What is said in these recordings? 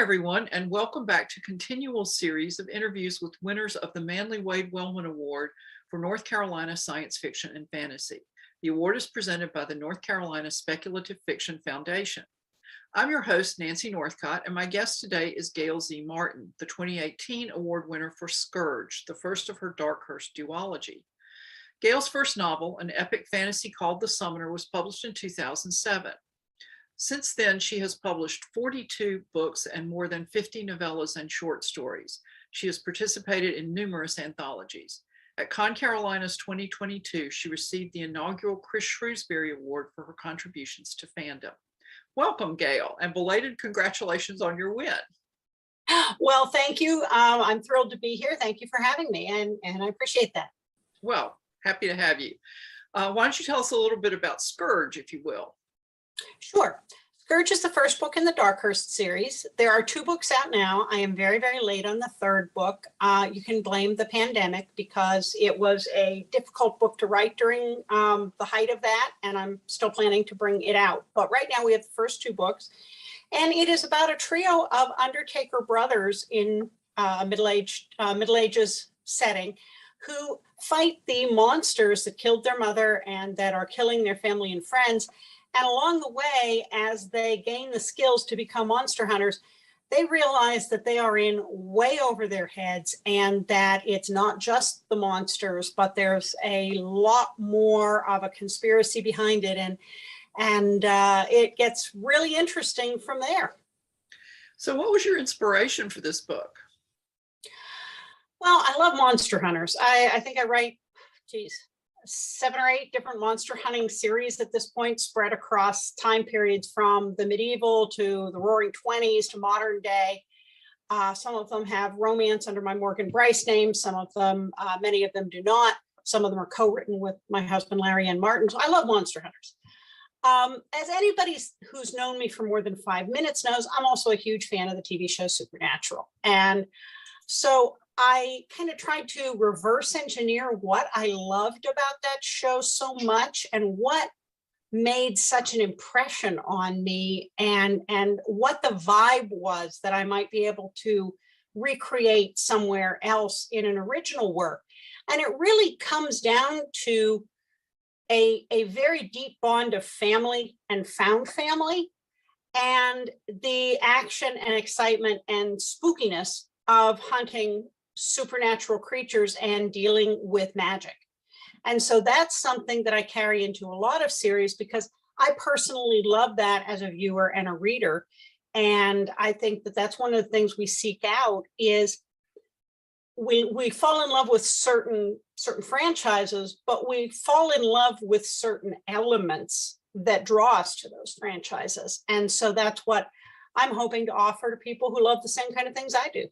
everyone, and welcome back to ConTinual series of interviews with winners of the Manly Wade Wellman Award for North Carolina Science Fiction and Fantasy. The award is presented by the North Carolina Speculative Fiction Foundation. I'm your host, Nancy Northcott, and my guest today is Gail Z. Martin, the 2018 award winner for Scourge, the first of her Darkhurst duology. Gail's first novel, an epic fantasy called The Summoner, was published in 2007. Since then, she has published 42 books and more than 50 novellas and short stories. She has participated in numerous anthologies. At ConCarolina's 2022, she received the inaugural Chris Shrewsbury Award for her contributions to fandom. Welcome, Gail, and belated congratulations on your win. Well, thank you. I'm thrilled to be here. Thank you for having me, and I appreciate that. Well, happy to have you. Why don't you tell us a little bit about Scourge, if you will? Sure. Scourge is the first book in the Darkhurst series. There are 2 books out now. I am very, very late on the 3rd book. You can blame the pandemic because it was a difficult book to write during the height of that, and I'm still planning to bring it out. But right now we have the first 2 books, and it is about a trio of Undertaker brothers in a Middle Ages setting who fight the monsters that killed their mother and that are killing their family and friends. And along the way, as they gain the skills to become monster hunters, they realize that they are in way over their heads and that it's not just the monsters, but there's a lot more of a conspiracy behind it. And it gets really interesting from there. So what was your inspiration for this book? Well, I love monster hunters. I think I write, 7 or 8 different monster hunting series at this point, spread across time periods from the medieval to the roaring 20s to modern day. Some of them have romance under my Morgan Bryce name. Some of them, many of them do not. Some of them are co-written with my husband, Larry and Martin. So I love monster hunters. As anybody who's known me for more than 5 minutes knows, I'm also a huge fan of the TV show Supernatural. And so I kind of tried to reverse engineer what I loved about that show so much and what made such an impression on me and what the vibe was that I might be able to recreate somewhere else in an original work. And it really comes down to a very deep bond of family and found family and the action and excitement and spookiness of hunting supernatural creatures and dealing with magic. And so that's something that I carry into a lot of series because I personally love that as a viewer and a reader. And I think that that's one of the things we seek out is we fall in love with certain franchises, but we fall in love with certain elements that draw us to those franchises. And so that's what I'm hoping to offer to people who love the same kind of things I do.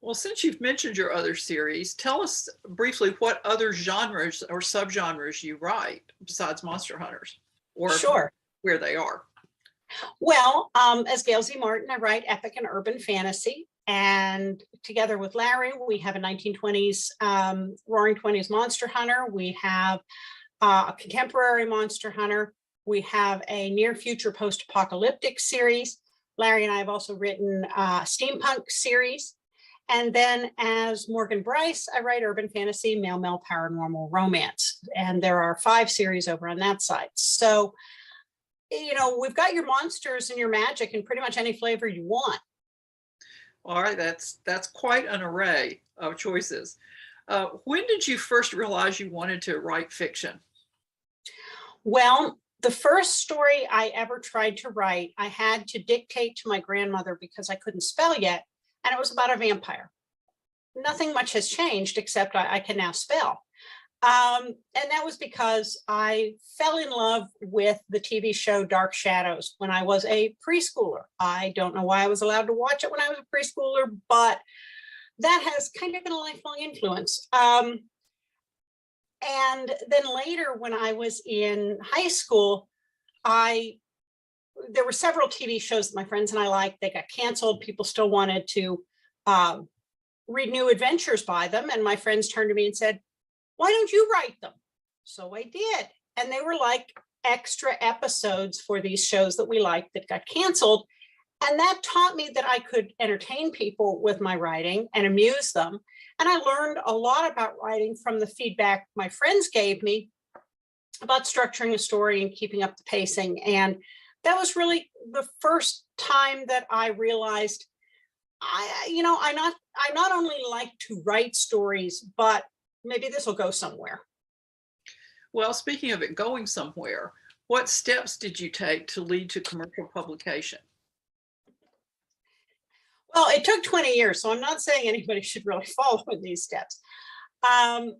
Well, since you've mentioned your other series, tell us briefly what other genres or subgenres you write besides monster hunters, or Sure. Where they are. Well, as Gail Z. Martin, I write epic and urban fantasy. And together with Larry, we have a 1920s Roaring 20s monster hunter. We have a contemporary monster hunter. We have a near future post-apocalyptic series. Larry and I have also written a steampunk series. And then as Morgan Bryce, I write urban fantasy, male paranormal romance. And there are 5 series over on that side. So, you know, we've got your monsters and your magic in pretty much any flavor you want. All right, that's quite an array of choices. When did you first realize you wanted to write fiction? Well, the first story I ever tried to write, I had to dictate to my grandmother because I couldn't spell yet. And it was about a vampire. Nothing much has changed except I can now spell. And that was because I fell in love with the TV show Dark Shadows when I was a preschooler. I don't know why I was allowed to watch it when I was a preschooler, but that has kind of been a lifelong influence. And then later when I was in high school, there were several TV shows that my friends and I liked. They got canceled. People still wanted to read new adventures by them. And my friends turned to me and said, why don't you write them? So I did. And they were like extra episodes for these shows that we liked that got canceled. And that taught me that I could entertain people with my writing and amuse them. And I learned a lot about writing from the feedback my friends gave me about structuring a story and keeping up the pacing. And that was really the first time that I realized I not only like to write stories, but maybe this will go somewhere. Well, speaking of it going somewhere, what steps did you take to lead to commercial publication? Well, it took 20 years, so I'm not saying anybody should really follow in these steps. I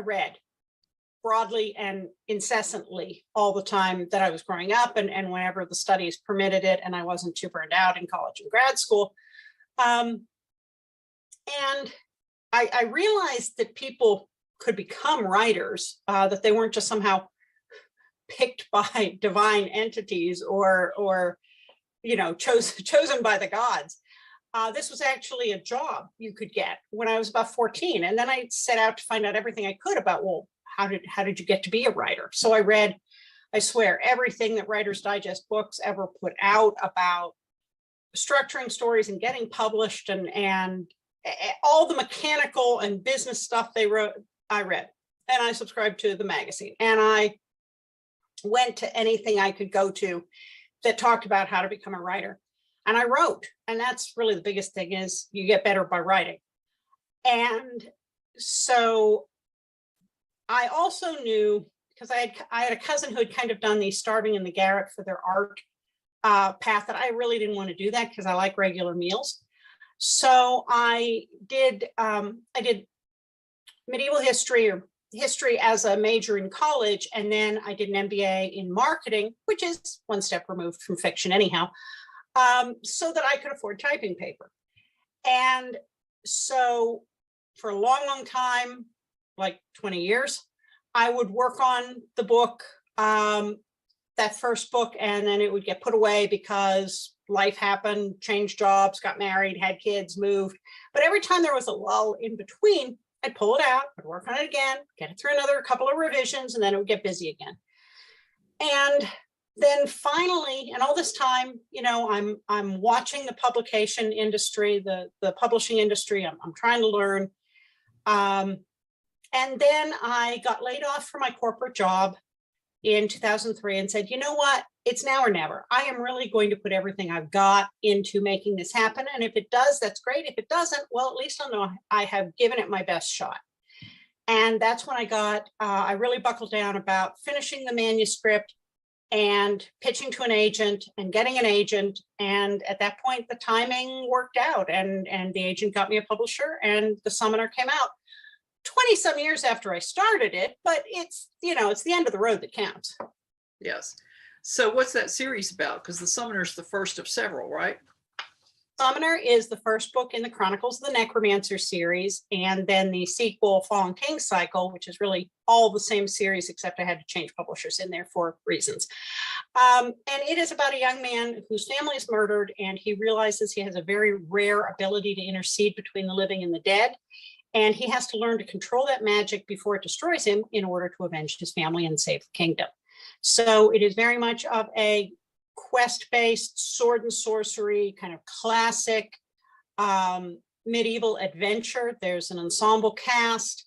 read broadly and incessantly all the time that I was growing up, and whenever the studies permitted it and I wasn't too burned out in college and grad school. And I realized that people could become writers, that they weren't just somehow picked by divine entities or chosen by the gods. This was actually a job you could get when I was about 14. And then I set out to find out everything I could about, well, how did you get to be a writer? So I read, I swear, everything that Writer's Digest books ever put out about structuring stories and getting published, and all the mechanical and business stuff they wrote, I read. And I subscribed to the magazine. And I went to anything I could go to that talked about how to become a writer. And I wrote. And that's really the biggest thing, is you get better by writing. And so I also knew, because I had a cousin who had kind of done the starving in the garret for their art path, that I really didn't want to do that because I like regular meals. So I did medieval history or history as a major in college, and then I did an MBA in marketing, which is one step removed from fiction anyhow, so that I could afford typing paper. And so for a long, long time, like 20 years, I would work on the book, that first book, and then it would get put away because life happened, changed jobs, got married, had kids, moved. But every time there was a lull in between, I'd pull it out, I'd work on it again, get it through another couple of revisions, and then it would get busy again. And then finally, and all this time, I'm watching the publication industry, the publishing industry. I'm trying to learn. And then I got laid off from my corporate job in 2003 and said, you know what, it's now or never. I am really going to put everything I've got into making this happen. And if it does, that's great. If it doesn't, well, at least I'll know I have given it my best shot. And that's when I really buckled down about finishing the manuscript and pitching to an agent and getting an agent. And at that point, the timing worked out, and the agent got me a publisher, and the Summoner came out 20 some years after I started it, but it's the end of the road that counts. Yes. So what's that series about? Because the Summoner's the first of several, right? Summoner is the first book in the Chronicles of the Necromancer series, and then the sequel, Fallen King Cycle, which is really all the same series, except I had to change publishers in there for reasons. And it is about a young man whose family is murdered, and he realizes he has a very rare ability to intercede between the living and the dead. And he has to learn to control that magic before it destroys him in order to avenge his family and save the kingdom. So it is very much of a quest-based sword and sorcery, kind of classic medieval adventure. There's an ensemble cast,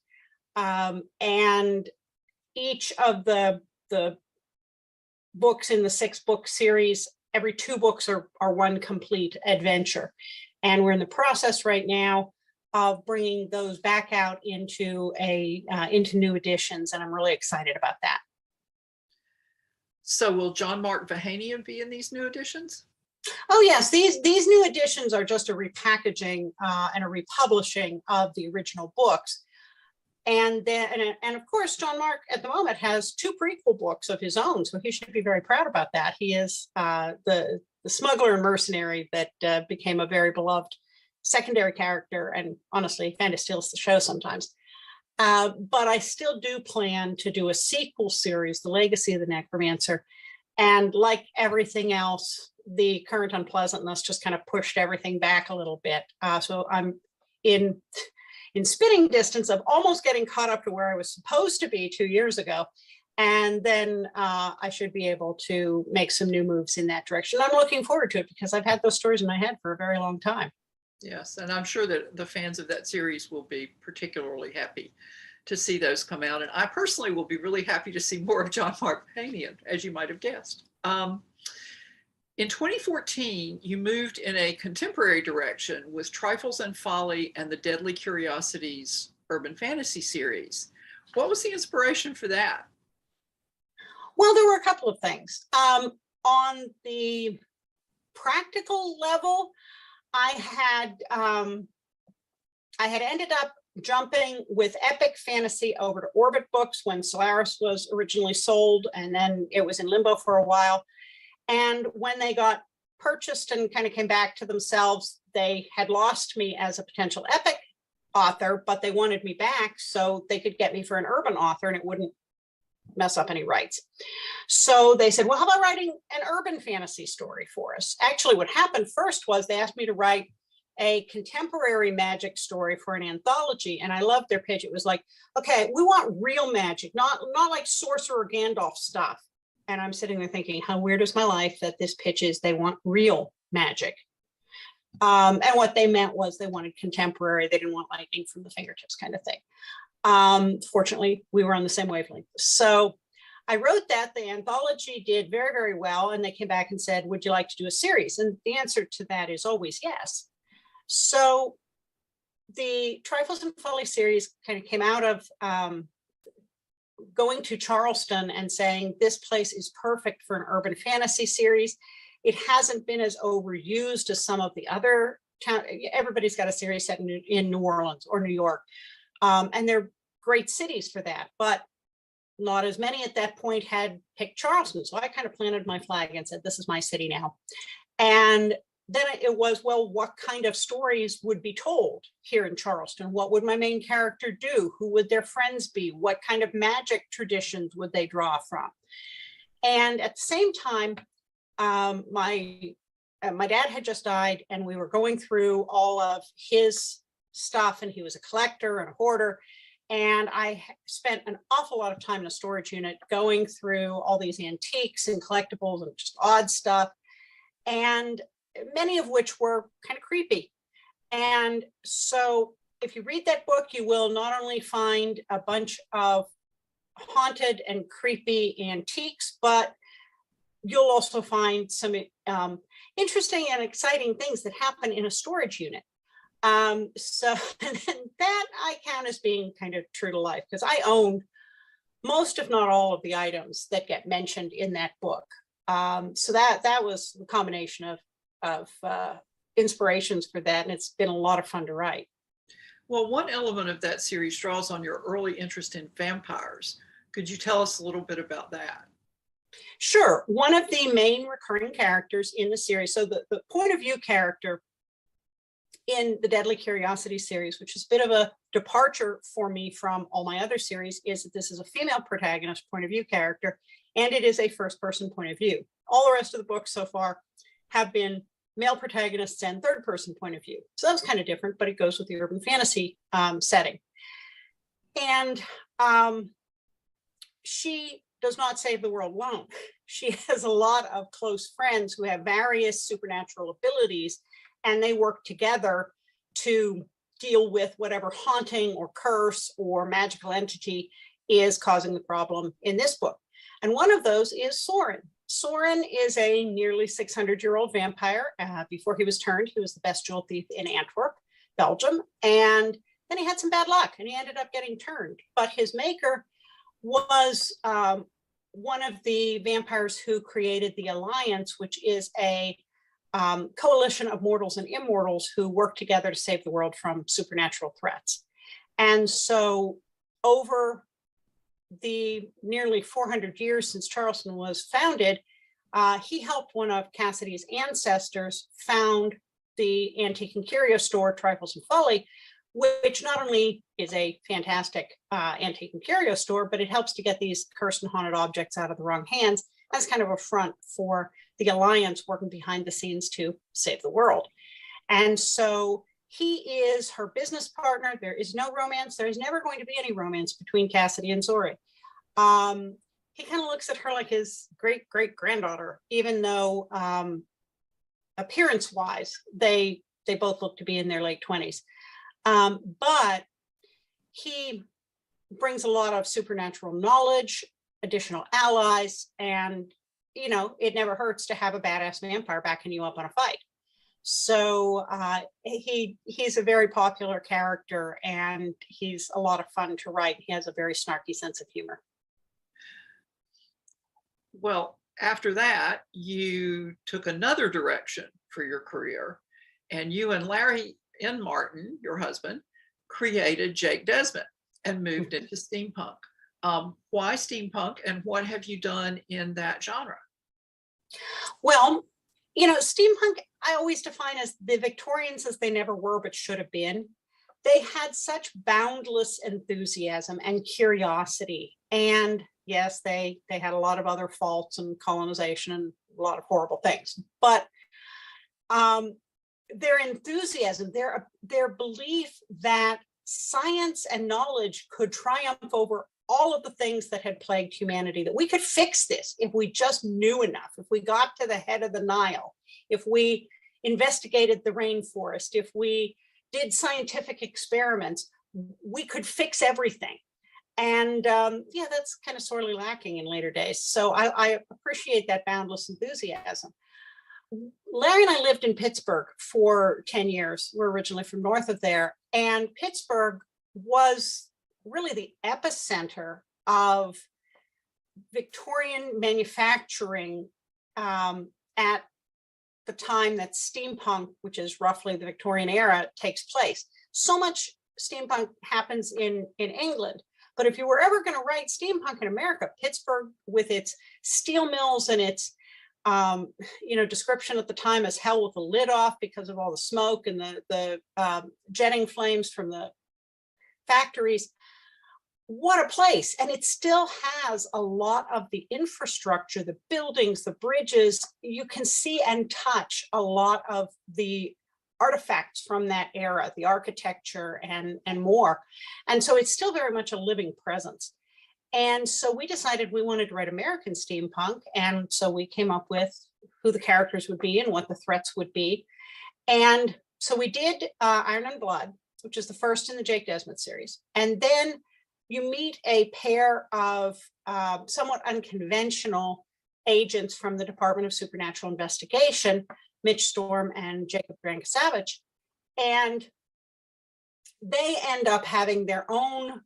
and each of the books in the 6-book series, every 2 books are one complete adventure. And we're in the process right now of bringing those back out into new editions, and I'm really excited about that. So will John Mark Vahanian be in these new editions? Oh yes, these new editions are just a repackaging and a republishing of the original books. And then, and of course, John Mark at the moment has 2 prequel books of his own, so he should be very proud about that. He is the smuggler and mercenary that became a very beloved secondary character, and honestly kind of steals the show sometimes. But I still do plan to do a sequel series, The Legacy of the Necromancer. And like everything else, the current unpleasantness just kind of pushed everything back a little bit. So I'm in spitting distance of almost getting caught up to where I was supposed to be 2 years ago. And then I should be able to make some new moves in that direction. I'm looking forward to it because I've had those stories in my head for a very long time. Yes, and I'm sure that the fans of that series will be particularly happy to see those come out. And I personally will be really happy to see more of John Mark Panian, as you might have guessed. In 2014, you moved in a contemporary direction with Trifles and Folly and the Deadly Curiosities urban fantasy series. What was the inspiration for that? Well, there were a couple of things. On the practical level, I had ended up jumping with epic fantasy over to Orbit Books when Solaris was originally sold, and then it was in limbo for a while. And when they got purchased and kind of came back to themselves, they had lost me as a potential epic author, but they wanted me back so they could get me for an urban author and it wouldn't mess up any rights. So they said, well, how about writing an urban fantasy story for us? Actually, what happened first was they asked me to write a contemporary magic story for an anthology. And I loved their pitch. It was like, okay, we want real magic, not like Sorcerer Gandalf stuff. And I'm sitting there thinking, how weird is my life that this pitch is they want real magic. And what they meant was they wanted contemporary. They didn't want lightning from the fingertips kind of thing. Fortunately, we were on the same wavelength. So I wrote that. The anthology did very, very well. And they came back and said, would you like to do a series? And the answer to that is always yes. So the Trifles and Folly series kind of came out of going to Charleston and saying, this place is perfect for an urban fantasy series. It hasn't been as overused as some of the other towns. Everybody's got a series set in New Orleans or New York. And they're great cities for that, but not as many at that point had picked Charleston. So I kind of planted my flag and said, this is my city now. And then it was, well, what kind of stories would be told here in Charleston? What would my main character do? Who would their friends be? What kind of magic traditions would they draw from? And at the same time, my dad had just died and we were going through all of his stuff, and he was a collector and a hoarder. And I spent an awful lot of time in a storage unit going through all these antiques and collectibles and just odd stuff, and many of which were kind of creepy. And so if you read that book, you will not only find a bunch of haunted and creepy antiques, but you'll also find some interesting and exciting things that happen in a storage unit. So that I count as being kind of true to life, because I owned most, if not all, of the items that get mentioned in that book. So that was the combination of inspirations for that, and it's been a lot of fun to write. Well, one element of that series draws on your early interest in vampires. Could you tell us a little bit about that? Sure. One of the main recurring characters in the series, so the point of view character in the Deadly Curiosity series, which is a bit of a departure for me from all my other series, is that this is a female protagonist point of view character, and it is a first person point of view. All the rest of the books so far have been male protagonists and third person point of view. So that was kind of different, but it goes with the urban fantasy setting. And she does not save the world alone. She has a lot of close friends who have various supernatural abilities, and they work together to deal with whatever haunting or curse or magical entity is causing the problem in this book. And one of those is Soren. Soren is a nearly 600-year-old vampire. Before he was turned, he was the best jewel thief in Antwerp, Belgium. And then he had some bad luck and he ended up getting turned. But his maker was one of the vampires who created the Alliance, which is a coalition of mortals and immortals who work together to save the world from supernatural threats. And so over the nearly 400 years since Charleston was founded, he helped one of Cassidy's ancestors found the antique and curio store, Trifles and Folly, which not only is a fantastic antique and curio store, but it helps to get these cursed and haunted objects out of the wrong hands as kind of a front for the Alliance working behind the scenes to save the world. And so he is her business partner. There is no romance. There is never going to be any romance between Cassidy and Zori. he kind of looks at her like his great granddaughter, even though appearance wise, they both look to be in their late 20s. But he brings a lot of supernatural knowledge, additional allies, and it never hurts to have a badass vampire backing you up on a fight. So he's a very popular character, and he's a lot of fun to write. He has a very snarky sense of humor. Well, after that, you took another direction for your career, and you and Larry N. Martin, your husband, created Jake Desmond and moved into steampunk. Why steampunk, and what have you done in that genre? Well, steampunk, I always define as the Victorians as they never were but should have been. They had such boundless enthusiasm and curiosity. And yes, they had a lot of other faults and colonization and a lot of horrible things. But their enthusiasm, their belief that science and knowledge could triumph over all of the things that had plagued humanity, that we could fix this if we just knew enough, if we got to the head of the Nile, if we investigated the rainforest, if we did scientific experiments, we could fix everything. And that's kind of sorely lacking in later days. So I appreciate that boundless enthusiasm. Larry and I lived in Pittsburgh for 10 years. We're originally from north of there. And Pittsburgh was really the epicenter of Victorian manufacturing at the time that steampunk, which is roughly the Victorian era, takes place. So much steampunk happens in England. But if you were ever going to write steampunk in America, Pittsburgh, with its steel mills and its description at the time as hell with the lid off because of all the smoke and the jetting flames from the factories. What a place. And it still has a lot of the infrastructure, the buildings, the bridges. You can see and touch a lot of the artifacts from that era, the architecture and more. And so it's still very much a living presence. And so we decided we wanted to write American steampunk. And so we came up with who the characters would be and what the threats would be. And so we did Iron and Blood, which is the first in the Jake Desmond series. And then you meet a pair of somewhat unconventional agents from the Department of Supernatural Investigation, Mitch Storm and Jacob Savage. And they end up having their own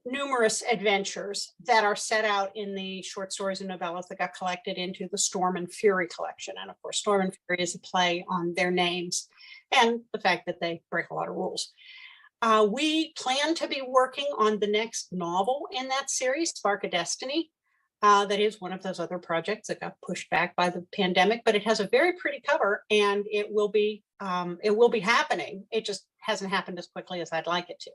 numerous adventures that are set out in the short stories and novellas that got collected into the Storm and Fury collection. And of course, Storm and Fury is a play on their names and the fact that they break a lot of rules. We plan to be working on the next novel in that series, Spark of Destiny. That is one of those other projects that got pushed back by the pandemic, but it has a very pretty cover, and it will be happening. It just hasn't happened as quickly as I'd like it to.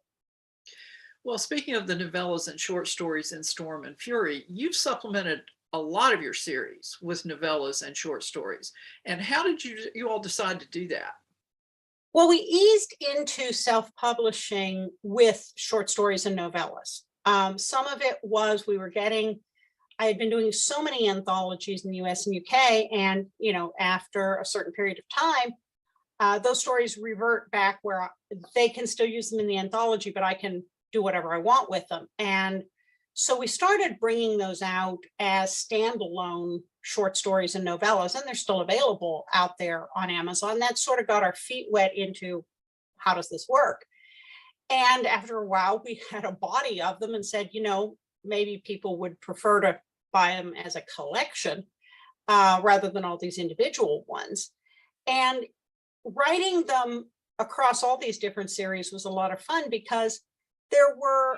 Well, speaking of the novellas and short stories in Storm and Fury, you've supplemented a lot of your series with novellas and short stories. And how did you all decide to do that? Well, we eased into self-publishing with short stories and novellas. Some of it was I had been doing so many anthologies in the US and UK, and after a certain period of time, those stories revert back where they can still use them in the anthology, but I can do whatever I want with them. And so we started bringing those out as standalone short stories and novellas, and they're still available out there on Amazon. That sort of got our feet wet into how does this work? And after a while, we had a body of them and said, maybe people would prefer to buy them as a collection rather than all these individual ones. And writing them across all these different series was a lot of fun because there were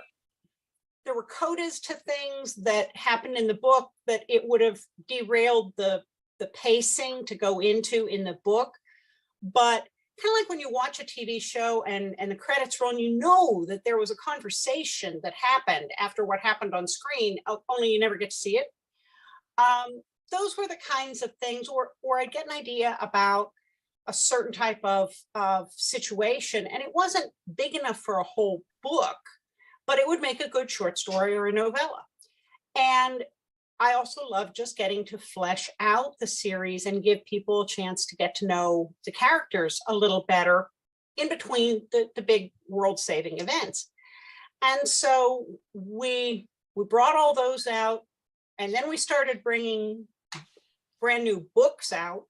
codas to things that happened in the book that it would have derailed the pacing to go into in the book. But kind of like when you watch a TV show and the credits roll, and you know that there was a conversation that happened after what happened on screen, only you never get to see it. Those were the kinds of things, or I'd get an idea about a certain type of situation, and it wasn't big enough for a whole book, but it would make a good short story or a novella. And I also love just getting to flesh out the series and give people a chance to get to know the characters a little better in between the big world-saving events. And so we brought all those out, and then we started bringing brand new books out,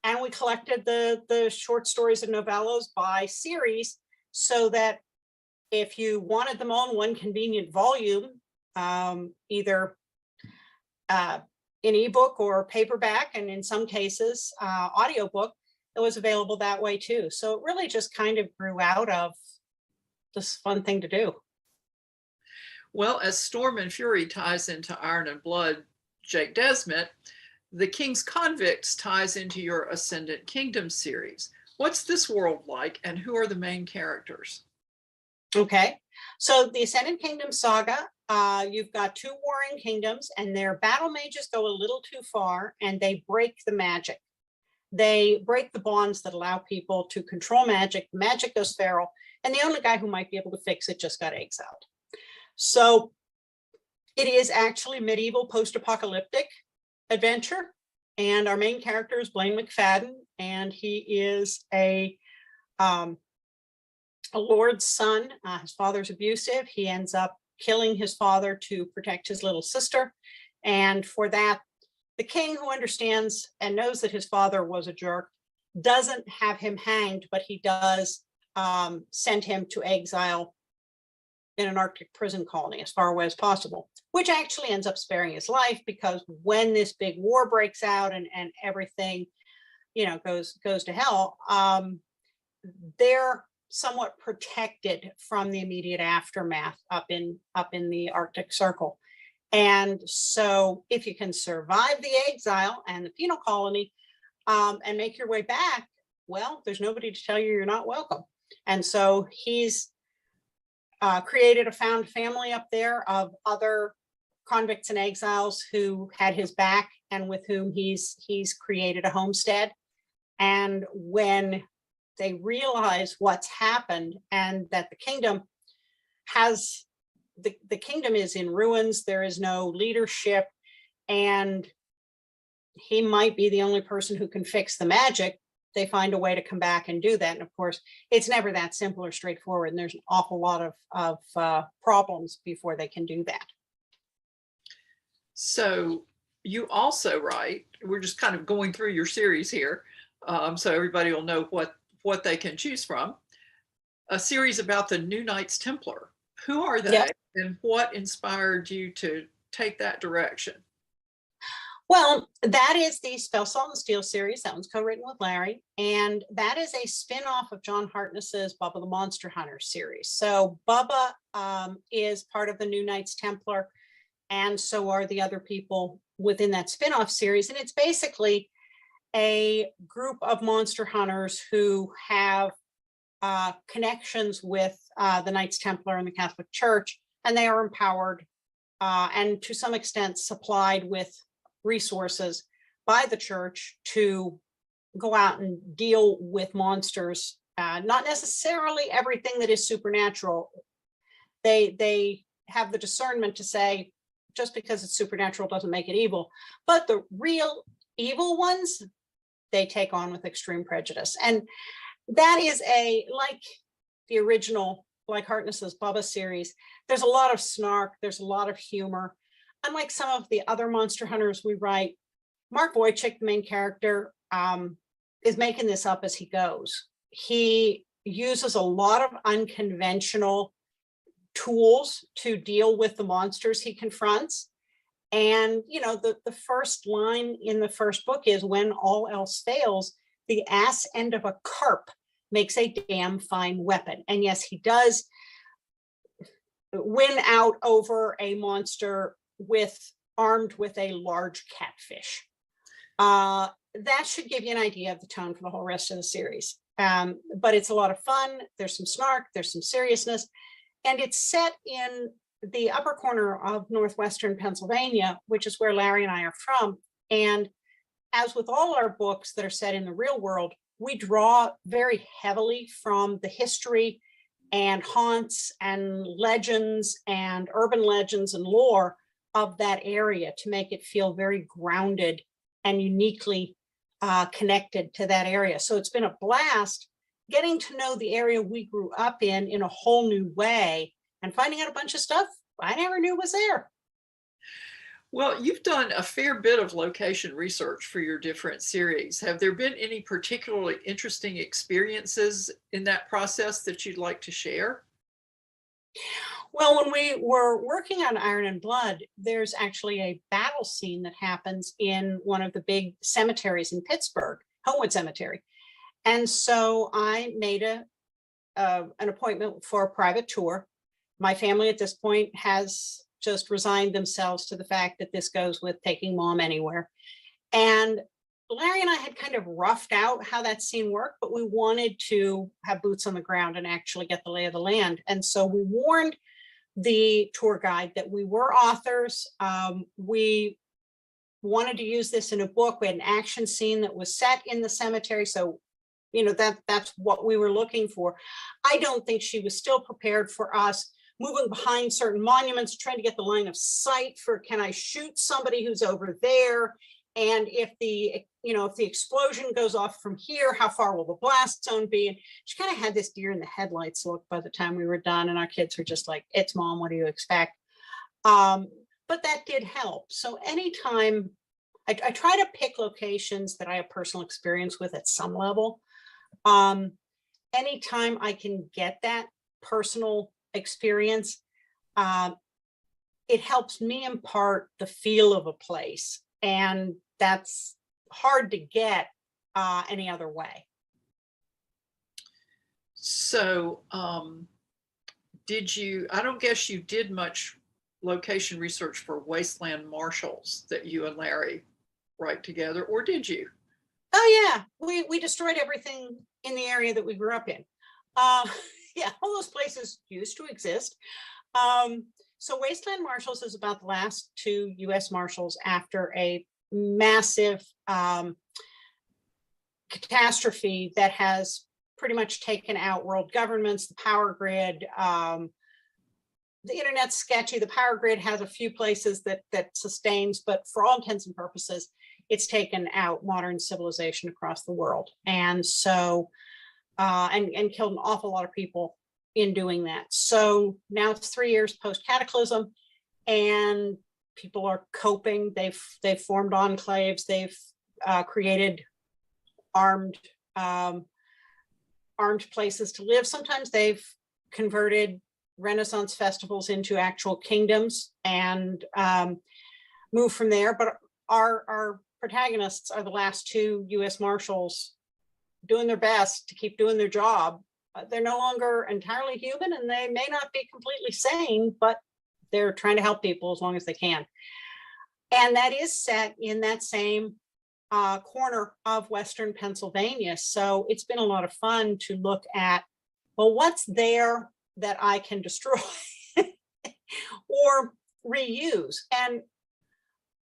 and we collected the short stories and novellas by series, so that if you wanted them all in one convenient volume, either in ebook or paperback, and in some cases audiobook, it was available that way too. So it really just kind of grew out of this fun thing to do. Well, as Storm and Fury ties into Iron and Blood, Jake Desmet, The King's Convicts ties into your Ascendant Kingdom series. What's this world like, and who are the main characters? Okay, so the Ascendant Kingdom saga, you've got two warring kingdoms, and their battle mages go a little too far, and they break the magic. They break the bonds that allow people to control magic. The magic goes feral, and the only guy who might be able to fix it just got exiled. So it is actually medieval post-apocalyptic adventure, and our main character is Blaine McFadden, and he is a lord's son. His father's abusive. He ends up killing his father to protect his little sister, and for that, the king, who understands and knows that his father was a jerk, doesn't have him hanged, but he does send him to exile in an Arctic prison colony as far away as possible, which actually ends up sparing his life, because when this big war breaks out and everything, goes to hell, they're somewhat protected from the immediate aftermath up in the Arctic Circle. And so if you can survive the exile and the penal colony and make your way back, well, there's nobody to tell you you're not welcome. And so he's created a found family up there of other convicts and exiles who had his back and with whom he's created a homestead. And when they realize what's happened and that the kingdom has the kingdom is in ruins, there is no leadership, and he might be the only person who can fix the magic, they find a way to come back and do that. And of course, it's never that simple or straightforward, and there's an awful lot of problems before they can do that. So you also write, we're just kind of going through your series here, so everybody will know what they can choose from, a series about the New Knights Templar. Who are they? Yep. And what inspired you to take that direction? Well, that is the Spell, Salt, and Steel series. That one's co-written with Larry. And that is a spin-off of John Hartness's Bubba the Monster Hunter series. So Bubba is part of the New Knights Templar, and so are the other people within that spin-off series. And it's basically a group of monster hunters who have connections with the Knights Templar and the Catholic Church, and they are empowered and to some extent supplied with resources by the church to go out and deal with monsters. Not necessarily everything that is supernatural. They have the discernment to say, just because it's supernatural doesn't make it evil, but the real evil ones, they take on with extreme prejudice. And that is like the original, like Hartness's Bubba series, there's a lot of snark, there's a lot of humor. Unlike some of the other monster hunters we write, Mark Wojcik, the main character, is making this up as he goes. He uses a lot of unconventional tools to deal with the monsters he confronts. And, the first line in the first book is, when all else fails, the ass end of a carp makes a damn fine weapon. And yes, he does win out over a monster armed with a large catfish. That should give you an idea of the tone for the whole rest of the series. But it's a lot of fun. There's some snark, there's some seriousness, and it's set in the upper corner of northwestern Pennsylvania, which is where Larry and I are from. And as with all our books that are set in the real world, we draw very heavily from the history and haunts and legends and urban legends and lore of that area to make it feel very grounded and uniquely connected to that area. So it's been a blast getting to know the area we grew up in a whole new way and finding out a bunch of stuff I never knew was there. Well, you've done a fair bit of location research for your different series. Have there been any particularly interesting experiences in that process that you'd like to share? Well, when we were working on Iron and Blood, there's actually a battle scene that happens in one of the big cemeteries in Pittsburgh, Homewood Cemetery. And so I made an appointment for a private tour. My family at this point has just resigned themselves to the fact that this goes with taking mom anywhere. And Larry and I had kind of roughed out how that scene worked, but we wanted to have boots on the ground and actually get the lay of the land. And so we warned the tour guide that we were authors. We wanted to use this in a book. We had an action scene that was set in the cemetery. So, that's what we were looking for. I don't think she was still prepared for us moving behind certain monuments, trying to get the line of sight for, can I shoot somebody who's over there? And if the explosion goes off from here, how far will the blast zone be? And she kind of had this deer in the headlights look by the time we were done. And our kids were just like, it's mom, what do you expect? But that did help. So anytime I try to pick locations that I have personal experience with at some level. Anytime I can get that personal experience, it helps me impart the feel of a place. And that's hard to get any other way. So I don't guess you did much location research for Wasteland Marshals that you and Larry write together, or did you? Oh yeah, we destroyed everything in the area that we grew up in. Yeah, all those places used to exist. So Wasteland Marshals is about the last two US Marshals after a massive catastrophe that has pretty much taken out world governments, the power grid. The internet's sketchy. The power grid has a few places that sustains, but for all intents and purposes, it's taken out modern civilization across the world. And so, and killed an awful lot of people in doing that. So now it's 3 years post cataclysm, and people are coping. They've formed enclaves. They've created armed places to live. Sometimes they've converted Renaissance festivals into actual kingdoms and move from there. But our protagonists are the last two US Marshals doing their best to keep doing their job. They're no longer entirely human, and they may not be completely sane, but they're trying to help people as long as they can. And that is set in that same corner of Western Pennsylvania. So it's been a lot of fun to look at, well, what's there that I can destroy or reuse? And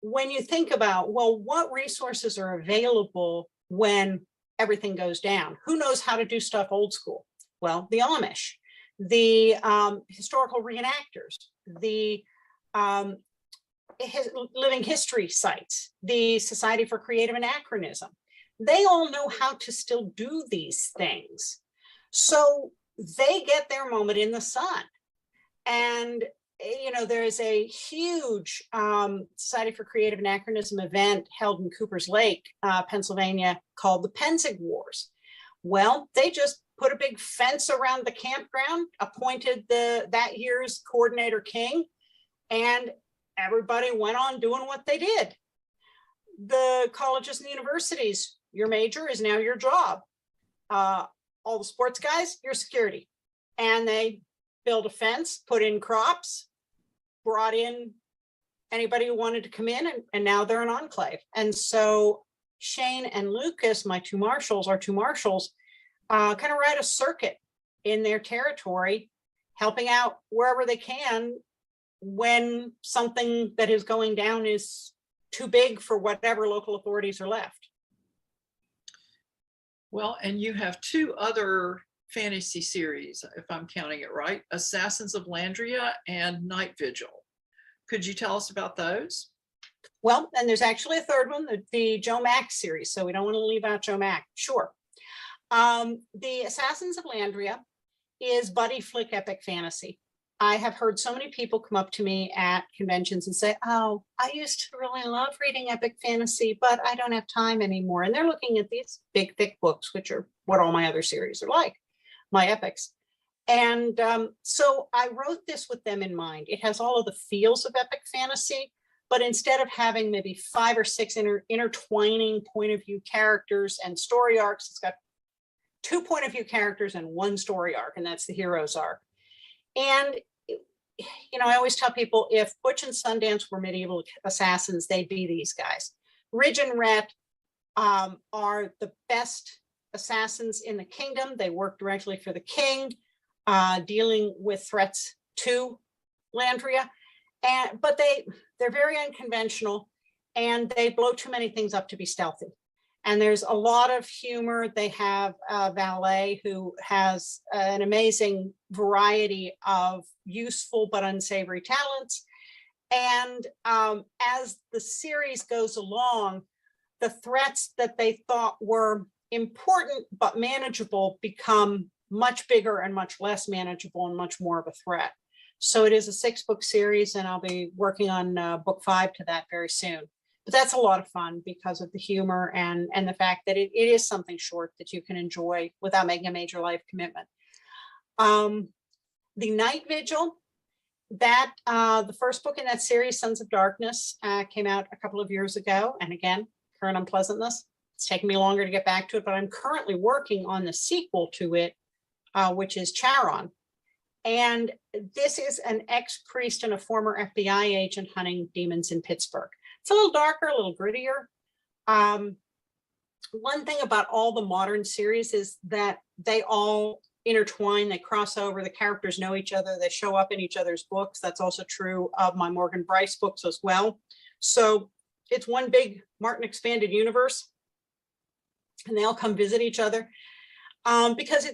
when you think about, well, what resources are available when everything goes down? Who knows how to do stuff old school? Well, the Amish, the historical reenactors, the living history sites, the Society for Creative Anachronism. They all know how to still do these things. So they get their moment in the sun. And there is a huge Society for Creative Anachronism event held in Coopers Lake, Pennsylvania, called the Penzig Wars. Well, they just put a big fence around the campground, appointed that year's coordinator king, and everybody went on doing what they did. The colleges and universities, your major is now your job. All the sports guys, your security. And they built a fence, put in crops, brought in anybody who wanted to come in, and now they're an enclave. And so Shane and Lucas, our two marshals, kind of ride a circuit in their territory, helping out wherever they can when something that is going down is too big for whatever local authorities are left. Well, and you have two other fantasy series, if I'm counting it right, Assassins of Landria and Night Vigil. Could you tell us about those? Well, and there's actually a third one, the Joe Mack series. So we don't want to leave out Joe Mack. Sure. The Assassins of Landria is buddy flick epic fantasy. I have heard so many people come up to me at conventions and say, oh, I used to really love reading epic fantasy, but I don't have time anymore. And they're looking at these big, thick books, which are what all my other series are like, my epics. And so I wrote this with them in mind. It has all of the feels of epic fantasy, but instead of having maybe 5 or 6 intertwining point of view characters and story arcs, it's got 2 point of view characters and 1 story arc, and that's the hero's arc. And, you know, I always tell people if Butch and Sundance were medieval assassins, they'd be these guys. Ridge and Rhett are the best assassins in the kingdom. They work directly for the king, dealing with threats to Landria. But they're very unconventional, and they blow too many things up to be stealthy. And there's a lot of humor. They have a valet who has an amazing variety of useful but unsavory talents. And as the series goes along, the threats that they thought were important but manageable become much bigger and much less manageable and much more of a threat. So it is a 6-book series, and I'll be working on book 5 to that very soon. But that's a lot of fun because of the humor and the fact that it is something short that you can enjoy without making a major life commitment. The Night Vigil, that the first book in that series, Sons of Darkness, came out a couple of years ago. And again, Current Unpleasantness. It's taken me longer to get back to it, but I'm currently working on the sequel to it, which is Charon. And this is an ex-priest and a former FBI agent hunting demons in Pittsburgh. It's a little darker, a little grittier. One thing about all the modern series is that they all intertwine, they cross over, the characters know each other, they show up in each other's books. That's also true of my Morgan Bryce books as well. So it's one big Martin expanded universe, and they all come visit each other because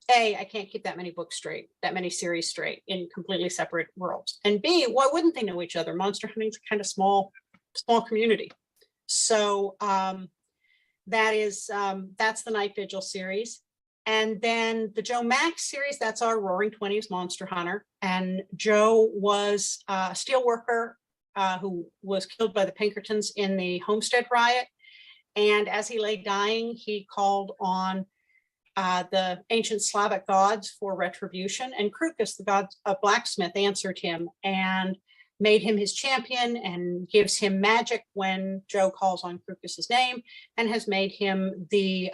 I can't keep that many books straight, that many series straight in completely separate worlds. And B, why wouldn't they know each other? Monster hunting's a kind of small community. So that's the Night Vigil series. And then the Joe Mack series, that's our Roaring 20s Monster Hunter. And Joe was a steel worker who was killed by the Pinkertons in the Homestead riot. And as he lay dying, he called on the ancient Slavic gods for retribution. And Krukus, the god of blacksmith, answered him and made him his champion and gives him magic when Joe calls on Krukus's name, and has made him the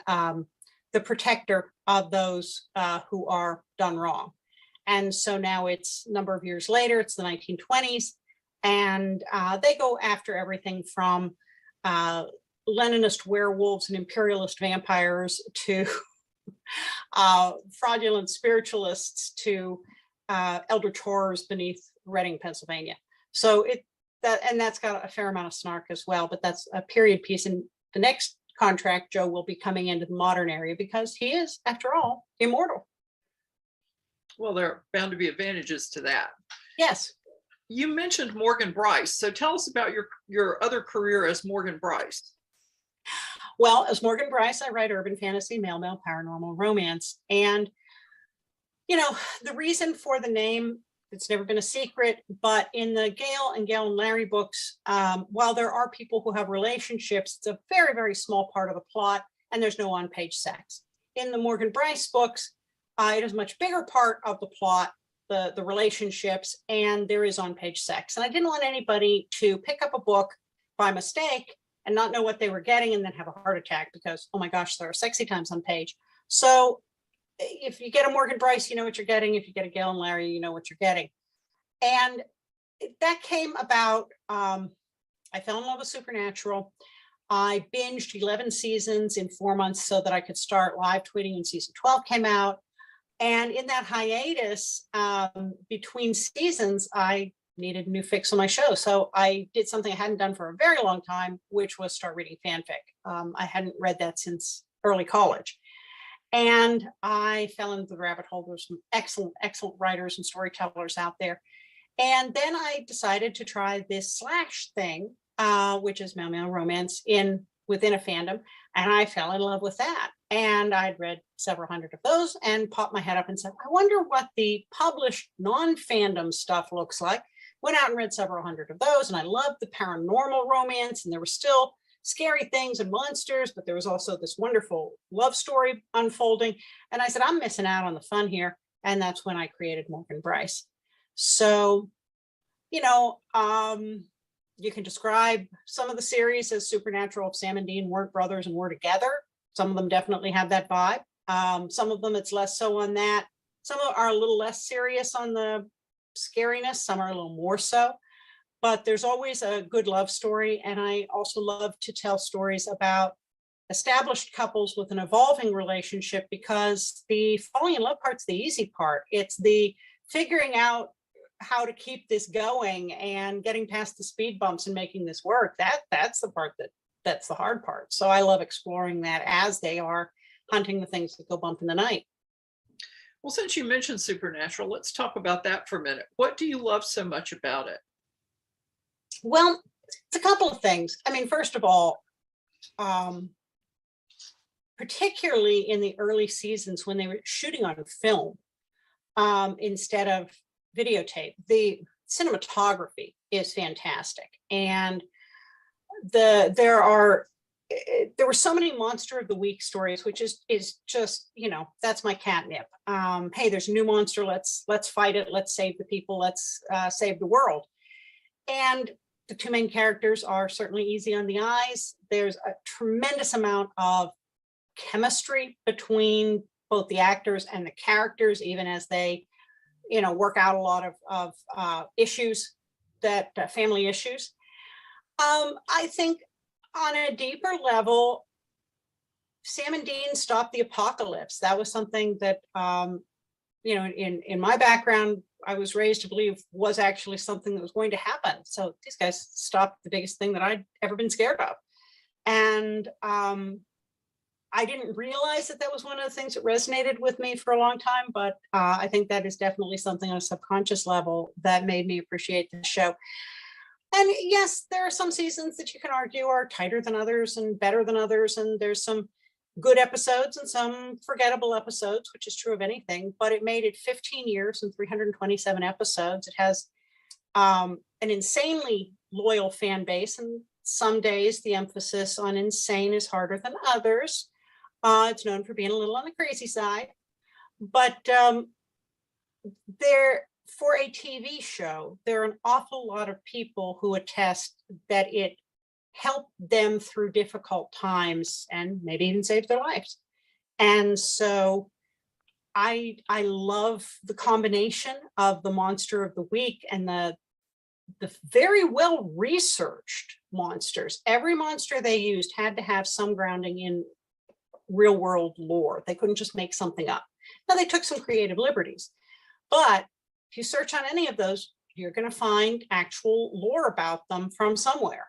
protector of those who are done wrong. And so now it's a number of years later, it's the 1920s, and they go after everything from Leninist werewolves and imperialist vampires to fraudulent spiritualists to eldritch horrors beneath Reading, Pennsylvania. So that's got a fair amount of snark as well, but that's a period piece. And the next contract, Joe will be coming into the modern area because he is, after all, immortal. Well, there are bound to be advantages to that. Yes. You mentioned Morgan Bryce. So tell us about your other career as Morgan Bryce. Well, as Morgan Bryce, I write urban fantasy, male, paranormal, romance. And, you know, the reason for the name, it's never been a secret, but in the Gail and Larry books, while there are people who have relationships, it's a very, very small part of the plot, and there's no on-page sex. In the Morgan Bryce books, it is a much bigger part of the plot, the relationships, and there is on-page sex. And I didn't want anybody to pick up a book by mistake and not know what they were getting and then have a heart attack because, oh my gosh, there are sexy times on page. So if you get a Morgan Bryce, you know what you're getting. If you get a Gail and Larry, you know what you're getting. And that came about, I fell in love with Supernatural. I binged 11 seasons in 4 months so that I could start live tweeting when season 12 came out. And in that hiatus between seasons, I needed a new fix on my show. So I did something I hadn't done for a very long time, which was start reading fanfic. I hadn't read that since early college. And I fell into the rabbit hole. There's some excellent, excellent writers and storytellers out there. And then I decided to try this slash thing, which is male romance within a fandom. And I fell in love with that. And I'd read several hundred of those and popped my head up and said, I wonder what the published non-fandom stuff looks like. Went out and read several hundred of those. And I loved the paranormal romance. And there were still scary things and monsters, but there was also this wonderful love story unfolding. And I said, I'm missing out on the fun here. And that's when I created Morgan Bryce. So, you can describe some of the series as supernatural if Sam and Dean weren't brothers and were together. Some of them definitely have that vibe. Some of them it's less so on that. Some are a little less serious on the scariness. Some are a little more so. But there's always a good love story. And I also love to tell stories about established couples with an evolving relationship, because the falling in love part's the easy part. It's the figuring out how to keep this going and getting past the speed bumps and making this work. That's the part that's the hard part. So I love exploring that as they are hunting the things that go bump in the night. Well, since you mentioned supernatural, let's talk about that for a minute. What do you love so much about it? Well, it's a couple of things. I mean, first of all, particularly in the early seasons when they were shooting on film instead of videotape, the cinematography is fantastic. And there were so many monster of the week stories, which is just, that's my catnip. Hey, there's a new monster. Let's fight it. Let's save the people. Let's save the world. And the two main characters are certainly easy on the eyes. There's a tremendous amount of chemistry between both the actors and the characters, even as they, work out a lot of issues, family issues. I think on a deeper level, Sam and Dean stopped the apocalypse. That was something that, in my background, I was raised to believe was actually something that was going to happen. So these guys stopped the biggest thing that I'd ever been scared of. And I didn't realize that was one of the things that resonated with me for a long time, but I think that is definitely something on a subconscious level that made me appreciate the show. And yes, there are some seasons that you can argue are tighter than others and better than others. And there's some good episodes and some forgettable episodes, which is true of anything, but it made it 15 years and 327 episodes. It has an insanely loyal fan base. And some days the emphasis on insane is harder than others. It's known for being a little on the crazy side, but for a TV show, there are an awful lot of people who attest that it helped them through difficult times and maybe even saved their lives. And so I love the combination of the monster of the week and the very well researched monsters. Every monster they used had to have some grounding in real world lore. They couldn't just make something up. Now they took some creative liberties, but if you search on any of those, you're going to find actual lore about them from somewhere.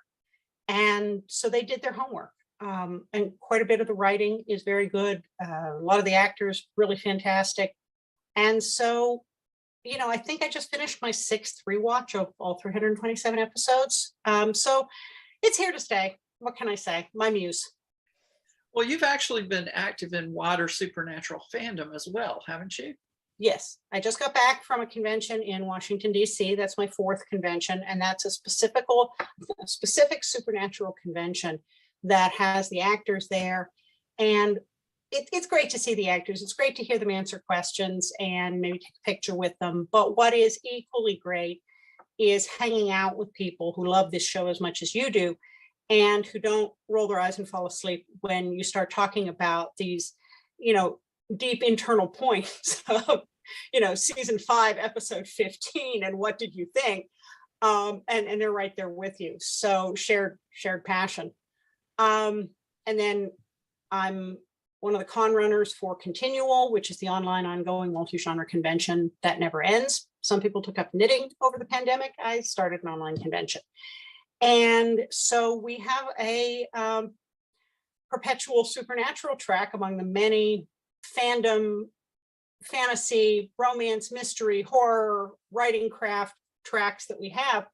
And so they did their homework. And quite a bit of the writing is very good. A lot of the actors really fantastic. And so, I think I just finished my 6th rewatch of all 327 episodes. So it's here to stay. What can I say? My muse. Well, you've actually been active in wider supernatural fandom as well, haven't you? Yes, I just got back from a convention in Washington, D.C. That's my 4th convention, and that's a specific supernatural convention that has the actors there. And it's great to see the actors. It's great to hear them answer questions and maybe take a picture with them. But what is equally great is hanging out with people who love this show as much as you do and who don't roll their eyes and fall asleep when you start talking about these, deep internal points of, season 5, episode 15, and what did you think? And they're right there with you. So shared passion. And then I'm one of the con runners for ConTinual, which is the online ongoing multi-genre convention that never ends. Some people took up knitting over the pandemic. I started an online convention. And so we have a perpetual supernatural track among the many fandom, fantasy, romance, mystery, horror, writing craft tracks that we have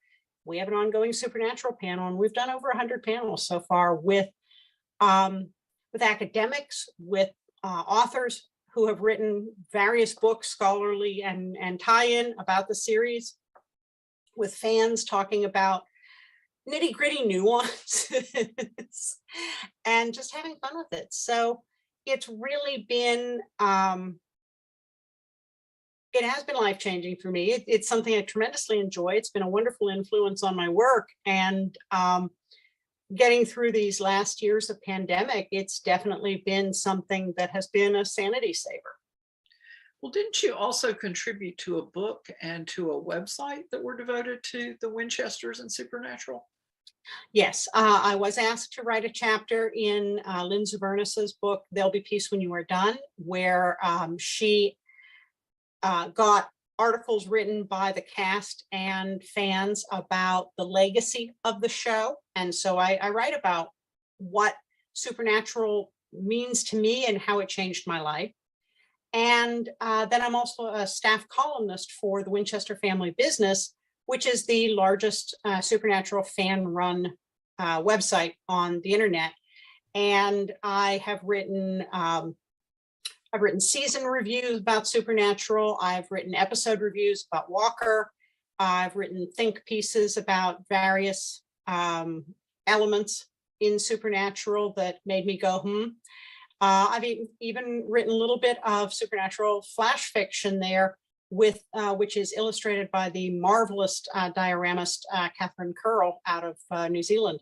an ongoing Supernatural panel, and we've done over 100 panels so far with academics, with authors who have written various books, scholarly and tie-in about the series, with fans talking about nitty-gritty nuances and just having fun with it. So it's really been, it has been life-changing for me. It's something I tremendously enjoy. It's been a wonderful influence on my work. And getting through these last years of pandemic, it's definitely been something that has been a sanity saver. Well, didn't you also contribute to a book and to a website that were devoted to the Winchesters and Supernatural? Yes, I was asked to write a chapter in Lynn Zavernus's book, There'll Be Peace When You Are Done, where she got articles written by the cast and fans about the legacy of the show. And so I write about what Supernatural means to me and how it changed my life. And then I'm also a staff columnist for the Winchester Family Business, which is the largest Supernatural fan-run website on the internet. And I have written season reviews about Supernatural. I've written episode reviews about Walker. I've written think pieces about various elements in Supernatural that made me go, I've even written a little bit of Supernatural flash fiction there, with which is illustrated by the marvelous dioramist Catherine Curl out of New Zealand.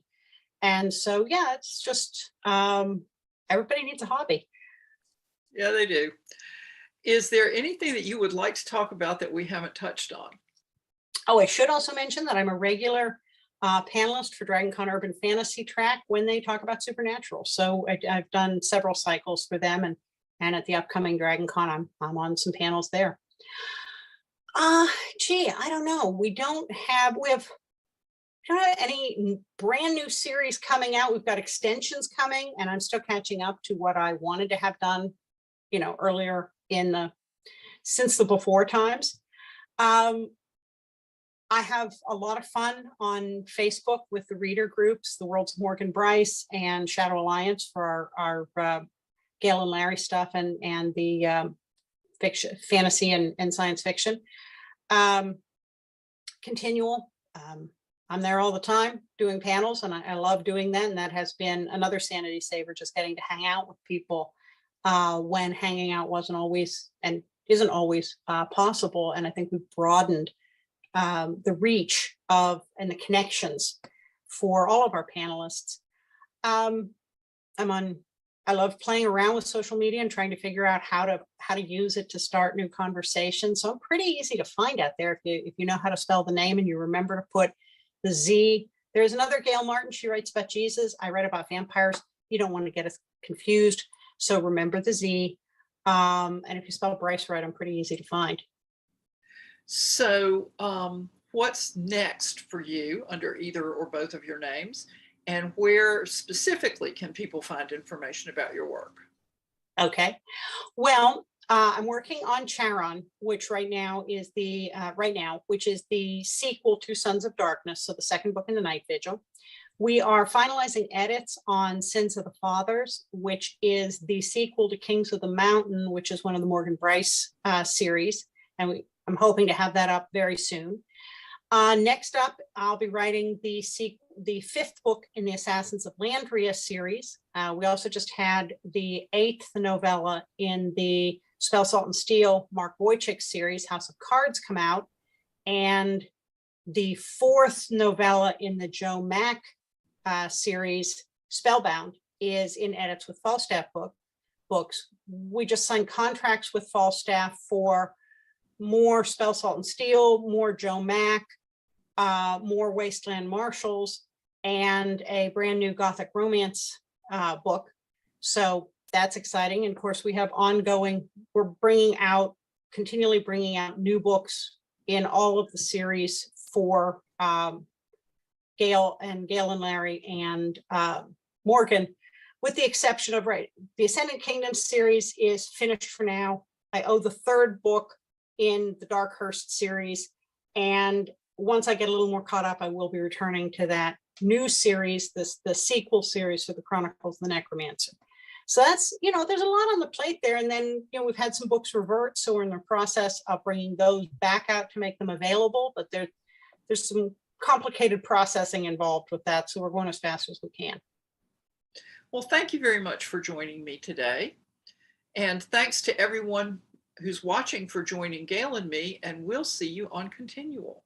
And so, yeah, it's just everybody needs a hobby. Yeah, they do. Is there anything that you would like to talk about that we haven't touched on? Oh, I should also mention that I'm a regular panelist for DragonCon Urban Fantasy Track when they talk about Supernatural. So I've done several cycles for them, and at the upcoming DragonCon, I'm on some panels there. Gee, I don't know. We don't have any brand new series coming out. We've got extensions coming, and I'm still catching up to what I wanted to have done, earlier since the before times. I have a lot of fun on Facebook with the reader groups, the Worlds of Morgan Bryce and Shadow Alliance for our Gail and Larry stuff, and the fiction, fantasy and science fiction. ConTinual, I'm there all the time doing panels, and I love doing that. And that has been another sanity saver, just getting to hang out with people when hanging out wasn't always and isn't always possible. And I think we've broadened the reach of and the connections for all of our panelists. I love playing around with social media and trying to figure out how to use it to start new conversations. So I'm pretty easy to find out there if you know how to spell the name and you remember to put the Z. There's another Gail Martin. She writes about Jesus. I write about vampires. You don't want to get us confused. So remember the Z. And if you spell Bryce right, I'm pretty easy to find. So what's next for you under either or both of your names? And where specifically can people find information about your work? Okay. Well, I'm working on Charon, which right now is the sequel to Sons of Darkness, so the second book in the Night Vigil. We are finalizing edits on Sins of the Fathers, which is the sequel to Kings of the Mountain, which is one of the Morgan Bryce series, and I'm hoping to have that up very soon. Next up, I'll be writing the fifth book in the Assassins of Landria series. We also just had the 8th novella in the Spell, Salt, and Steel Mark Wojcik series, House of Cards, come out. And the 4th novella in the Joe Mack series, Spellbound, is in edits with Falstaff books. We just signed contracts with Falstaff for more Spell, Salt, and Steel, more Joe Mack, more Wasteland Marshals, and a brand new Gothic romance book. So that's exciting. And of course, we have we're continually bringing out new books in all of the series for Gail and Larry and Morgan, with the exception of, the Ascendant Kingdom series is finished for now. I owe the 3rd book in the Darkhurst series, and once I get a little more caught up, I will be returning to that new series, the sequel series for the Chronicles of the Necromancer. So that's, there's a lot on the plate there. And then, we've had some books revert. So we're in the process of bringing those back out to make them available. But there's some complicated processing involved with that. So we're going as fast as we can. Well, thank you very much for joining me today. And thanks to everyone who's watching for joining Gail and me, and we'll see you on ConTinual.